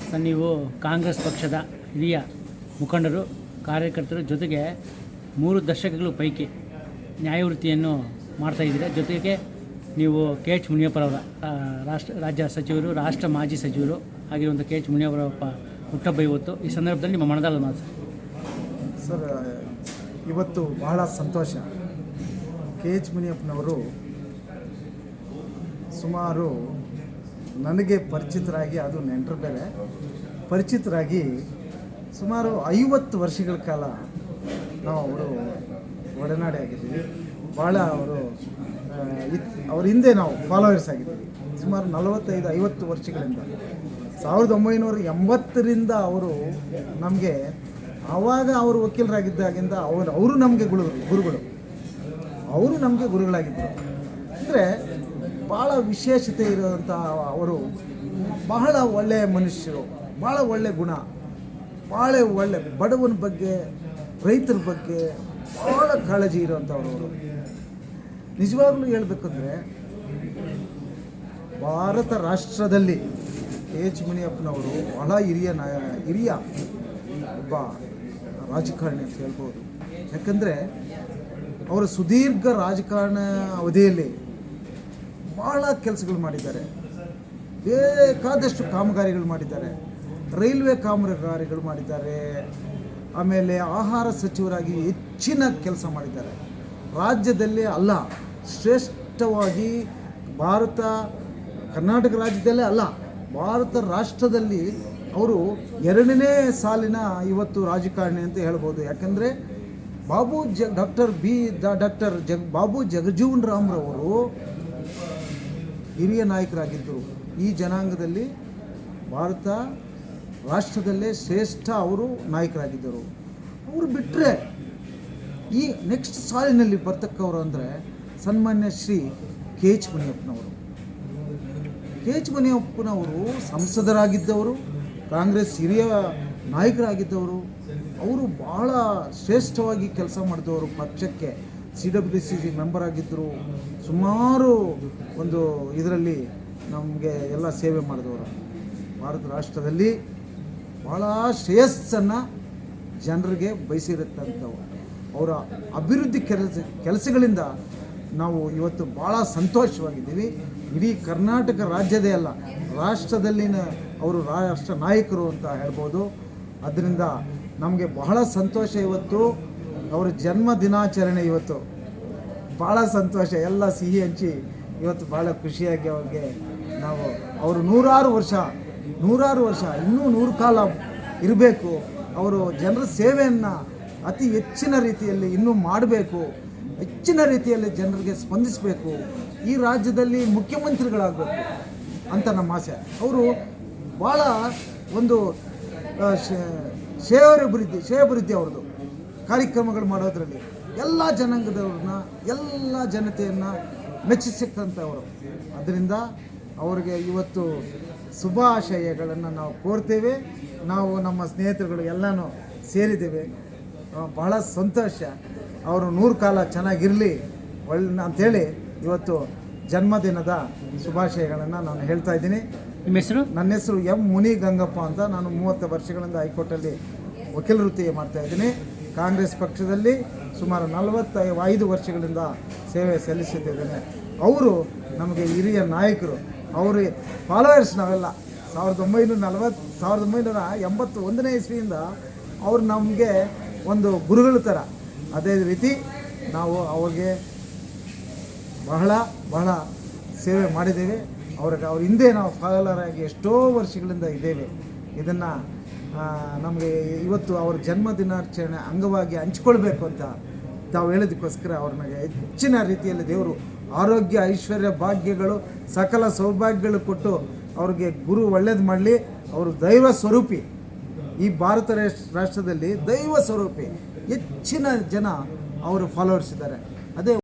Sir, ನೀವು ಕಾಂಗ್ರೆಸ್ ಪಕ್ಷದ ಹಿರಿಯ ಮುಖಂಡರು, ಕಾರ್ಯಕರ್ತರ ಜೊತೆಗೆ 3 ದಶಕಗಳ ಪೈಕಿ ನ್ಯಾಯವೃತ್ತಿಯನ್ನು ಮಾಡ್ತಾಯಿದ್ದೀರಾ. ಜೊತೆಗೆ ನೀವು ಕೆ ಎಚ್ ಮುನಿಯಪ್ಪರವರ ರಾಜ್ಯ ಸಚಿವರು, ರಾಷ್ಟ್ರ ಮಾಜಿ ಸಚಿವರು ಆಗಿರುವಂಥ ಕೆ ಎಚ್ ಮುನಿಯಪ್ಪರಪ್ಪ ಹುಟ್ಟಹಬ್ಬ ಇವತ್ತು. ಈ ಸಂದರ್ಭದಲ್ಲಿ ನಿಮ್ಮ ಮನದಾಳದ ಮಾತು ಸರ್. ಇವತ್ತು ಬಹಳ ಸಂತೋಷ. ಕೆ ಎಚ್ ಮುನಿಯಪ್ಪನವರು ಸುಮಾರು ನನಗೆ ಪರಿಚಿತರಾಗಿ, ಅದು ನೆಂಟರು ಬೇರೆ, ಪರಿಚಿತರಾಗಿ ಸುಮಾರು 50 ವರ್ಷಗಳ ಕಾಲ ನಾವು ಅವರು ಒಡನಾಡಿ ಆಗಿದ್ದೀವಿ. ಭಾಳ ಅವ್ರ ಹಿಂದೆ ನಾವು ಫಾಲೋವರ್ಸ್ ಆಗಿದ್ದೀವಿ. ಸುಮಾರು 45-50 ವರ್ಷಗಳಿಂದ 1980ರಿಂದ ಅವರು ನಮಗೆ, ಆವಾಗ ಅವರು ವಕೀಲರಾಗಿದ್ದಾಗಿಂದ ಅವರು ನಮಗೆ ಗುರುಗಳು, ಅವರು ನಮಗೆ ಗುರುಗಳಾಗಿದ್ದರು. ಅಂದರೆ ಭಾಳ ವಿಶೇಷತೆ ಇರೋವಂಥ ಅವರು, ಬಹಳ ಒಳ್ಳೆಯ ಮನುಷ್ಯರು, ಭಾಳ ಒಳ್ಳೆಯ ಗುಣ, ಭಾಳ ಒಳ್ಳೆ ಬಡವನ ಬಗ್ಗೆ, ರೈತರ ಬಗ್ಗೆ ಭಾಳ ಕಾಳಜಿ ಇರೋವಂಥವ್ರು ಅವರು. ನಿಜವಾಗ್ಲೂ ಹೇಳಬೇಕಂದ್ರೆ ಭಾರತ ರಾಷ್ಟ್ರದಲ್ಲಿ ಕೆ ಎಚ್ ಮುನಿಯಪ್ಪನವರು ಬಹಳ ಹಿರಿಯ ಒಬ್ಬ ರಾಜಕಾರಣಿ ಅಂತ ಹೇಳ್ಬೋದು. ಯಾಕಂದರೆ ಅವರ ಸುದೀರ್ಘ ರಾಜಕಾರಣ ಅವಧಿಯಲ್ಲಿ ಭಾಳ ಕೆಲಸಗಳು ಮಾಡಿದ್ದಾರೆ, ಬೇಕಾದಷ್ಟು ಕಾಮಗಾರಿಗಳು ಮಾಡಿದ್ದಾರೆ, ರೈಲ್ವೆ ಕಾಮಗಾರಿಗಳು ಮಾಡಿದ್ದಾರೆ, ಆಮೇಲೆ ಆಹಾರ ಸಚಿವರಾಗಿ ಹೆಚ್ಚಿನ ಕೆಲಸ ಮಾಡಿದ್ದಾರೆ. ರಾಜ್ಯದಲ್ಲಿ ಅಲ್ಲ, ಶ್ರೇಷ್ಠವಾಗಿ ಕರ್ನಾಟಕ ರಾಜ್ಯದಲ್ಲೇ ಅಲ್ಲ, ಭಾರತ ರಾಷ್ಟ್ರದಲ್ಲಿ ಅವರು 2ನೇ ಸಾಲಿನ ಇವತ್ತು ರಾಜಕಾರಣಿ ಅಂತ ಹೇಳ್ಬೋದು. ಯಾಕಂದರೆ ಡಾಕ್ಟರ್ ಬಾಬು ಜಗಜೀವನ್ ರಾಮ್ರವರು ಹಿರಿಯ ನಾಯಕರಾಗಿದ್ದರು. ಈ ಜನಾಂಗದಲ್ಲಿ ಭಾರತ ರಾಷ್ಟ್ರದಲ್ಲೇ ಶ್ರೇಷ್ಠ ಅವರು ನಾಯಕರಾಗಿದ್ದರು. ಅವರು ಬಿಟ್ಟರೆ ಈ ನೆಕ್ಸ್ಟ್ ಸಾಲಿನಲ್ಲಿ ಬರ್ತಕ್ಕವರು ಅಂದರೆ ಸನ್ಮಾನ್ಯ ಶ್ರೀ ಕೆ ಎಚ್ ಮುನಿಯಪ್ಪನವರು. ಕೆ ಎಚ್ ಮುನಿಯಪ್ಪನವರು ಸಂಸದರಾಗಿದ್ದವರು, ಕಾಂಗ್ರೆಸ್ ಹಿರಿಯ ನಾಯಕರಾಗಿದ್ದವರು. ಅವರು ಬಹಳ ಶ್ರೇಷ್ಠವಾಗಿ ಕೆಲಸ ಮಾಡಿದವರು. ಪಕ್ಷಕ್ಕೆ CWCC ಮೆಂಬರ್ ಆಗಿದ್ದರು. ಸುಮಾರು ಒಂದು ಇದರಲ್ಲಿ ನಮಗೆ ಎಲ್ಲ ಸೇವೆ ಮಾಡಿದವರು. ಭಾರತ ರಾಷ್ಟ್ರದಲ್ಲಿ ಭಾಳ ಶ್ರೇಯಸ್ಸನ್ನು ಜನರಿಗೆ ಬಯಸಿರುತ್ತಂಥವು. ಅವರ ಅಭಿವೃದ್ಧಿ ಕೆಲಸಗಳಿಂದ ನಾವು ಇವತ್ತು ಭಾಳ ಸಂತೋಷವಾಗಿದ್ದೀವಿ. ಇಡೀ ಕರ್ನಾಟಕ ರಾಜ್ಯದೇ ಅಲ್ಲ, ರಾಷ್ಟ್ರದಲ್ಲಿನ ಅವರು ರಾಷ್ಟ್ರ ನಾಯಕರು ಅಂತ ಹೇಳ್ಬೋದು. ಅದರಿಂದ ನಮಗೆ ಬಹಳ ಸಂತೋಷ. ಇವತ್ತು ಅವರ ಜನ್ಮ ದಿನಾಚರಣೆ, ಇವತ್ತು ಭಾಳ ಸಂತೋಷ. ಎಲ್ಲ ಸಿಹಿ ಹಂಚಿ ಇವತ್ತು ಭಾಳ ಖುಷಿಯಾಗಿ ಅವ್ರಿಗೆ ನಾವು ಅವರು 100 ವರ್ಷ ಇನ್ನೂ 100 ಕಾಲ ಇರಬೇಕು. ಅವರು ಜನರ ಸೇವೆಯನ್ನು ಅತಿ ಹೆಚ್ಚಿನ ರೀತಿಯಲ್ಲಿ ಇನ್ನೂ ಮಾಡಬೇಕು, ಹೆಚ್ಚಿನ ರೀತಿಯಲ್ಲಿ ಜನರಿಗೆ ಸ್ಪಂದಿಸಬೇಕು, ಈ ರಾಜ್ಯದಲ್ಲಿ ಮುಖ್ಯಮಂತ್ರಿಗಳಾಗಬೇಕು ಅಂತ ನಮ್ಮ ಆಸೆ. ಅವರು ಭಾಳ ಒಂದು ಶ್ರೇಯೋಭಿವೃದ್ಧಿ ಅವ್ರದ್ದು ಕಾರ್ಯಕ್ರಮಗಳು ಮಾಡೋದರಲ್ಲಿ ಎಲ್ಲ ಜನಾಂಗದವ್ರನ್ನ, ಎಲ್ಲ ಜನತೆಯನ್ನು ಮೆಚ್ಚಿಸಿಕ್ಕಂಥವರು. ಅದರಿಂದ ಅವರಿಗೆ ಇವತ್ತು ಶುಭಾಶಯಗಳನ್ನು ನಾವು ಕೋರ್ತೇವೆ. ನಾವು ನಮ್ಮ ಸ್ನೇಹಿತರುಗಳು ಎಲ್ಲನೂ ಸೇರಿದ್ದೇವೆ. ಬಹಳ ಸಂತೋಷ. ಅವರು 100 ಕಾಲ ಚೆನ್ನಾಗಿರಲಿ ಅಂಥೇಳಿ ಇವತ್ತು ಜನ್ಮದಿನದ ಶುಭಾಶಯಗಳನ್ನು ನಾನು ಹೇಳ್ತಾ ಇದ್ದೀನಿ. ನಿಮ್ಮ ಹೆಸರು? ನನ್ನ ಹೆಸರು ಎಂ ಮುನಿ ಗಂಗಪ್ಪ ಅಂತ. ನಾನು 30 ವರ್ಷಗಳಿಂದ ಹೈಕೋರ್ಟಲ್ಲಿ ವಕೀಲ ವೃತ್ತಿ ಮಾಡ್ತಾಯಿದ್ದೀನಿ. ಕಾಂಗ್ರೆಸ್ ಪಕ್ಷದಲ್ಲಿ ಸುಮಾರು 45 ವರ್ಷಗಳಿಂದ ಸೇವೆ ಸಲ್ಲಿಸುತ್ತಿದ್ದೇನೆ. ಅವರು ನಮಗೆ ಹಿರಿಯ ನಾಯಕರು, ಅವರು ಫಾಲೋವರ್ಸ್ ನಾವೆಲ್ಲ. 1981ನೇ ಇಸ್ವಿಯಿಂದ ಅವರು ನಮಗೆ ಒಂದು ಗುರುಗಳ ಥರ. ಅದೇ ರೀತಿ ನಾವು ಅವ್ರಿಗೆ ಬಹಳ ಸೇವೆ ಮಾಡಿದ್ದೇವೆ. ಅವ್ರ ಹಿಂದೆ ನಾವು ಫಾಲೋವರಾಗಿ ಎಷ್ಟೋ ವರ್ಷಗಳಿಂದ ಇದ್ದೇವೆ. ಇದನ್ನು ನಮಗೆ ಇವತ್ತು ಅವ್ರ ಜನ್ಮ ದಿನಾಚರಣೆ ಅಂಗವಾಗಿ ಹಂಚ್ಕೊಳ್ಬೇಕು ಅಂತ ತಾವು ಹೇಳೋದಕ್ಕೋಸ್ಕರ ಅವ್ರನ್ನ ಹೆಚ್ಚಿನ ರೀತಿಯಲ್ಲಿ ದೇವರು ಆರೋಗ್ಯ, ಐಶ್ವರ್ಯ, ಭಾಗ್ಯಗಳು, ಸಕಲ ಸೌಭಾಗ್ಯಗಳು ಕೊಟ್ಟು ಅವ್ರಿಗೆ ಗುರು ಒಳ್ಳೇದು ಮಾಡಲಿ. ಅವರು ದೈವ ಸ್ವರೂಪಿ. ಈ ಭಾರತ ರಾಷ್ಟ್ರದಲ್ಲಿ ದೈವ ಸ್ವರೂಪಿ. ಹೆಚ್ಚಿನ ಜನ ಅವರು ಫಾಲೋವರ್ಸ್ ಇದ್ದಾರೆ. ಅದೇ